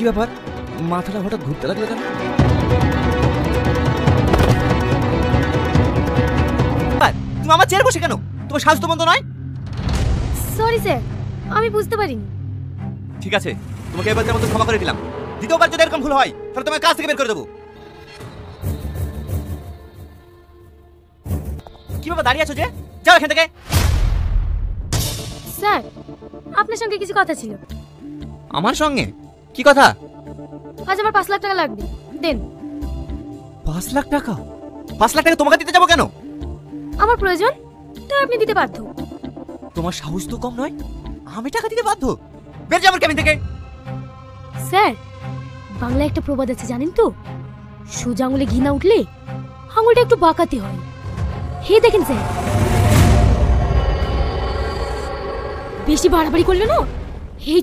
কি ব্যাপার, মাথাটা হঠাৎ ঘুরতে লাগলো কেন? তুমি আমার চেয়ারে বসে কেন? তোমার স্বাস্থ্য মন্দ নয়? সরি স্যার, আমি বুঝতে পারিনি। ঠিক আছে, তোমাকে এবার মতো ক্ষমা করে দিলাম। দ্বিতীয়বার যদি এরকম ভুল হয় তাহলে তোমাকে কাজ থেকে বের করে দেবো। কি ব্যাপার দাঁড়িয়ে আছো যে? যাও এখান থেকে। স্যার, আপনার সঙ্গে কিছু কথা ছিল। আমার সঙ্গে? কি কথা? আজ আমার 5 লাখ টাকা লাগবে, দেন। 5 লাখ টাকা? 5 লাখ টাকা তোমাকে দিতে যাবো কেন? আমার প্রয়োজন, তাই আপনি দিতে বাধ্য। তোমার সাহস তো কম নয়, আমি টাকা দিতে বাধ্য? বের যাও আমার কেবিন থেকে। স্যার, বাংলায় একটা প্রবাদ আছে জানেন তো? সোজা আঙুলে ঘি না উঠলে আঙুলটা একটু বাঁকাতে হয়। হে দেখেন স্যার, বেশি বাড়াবাড়ি করলে না এই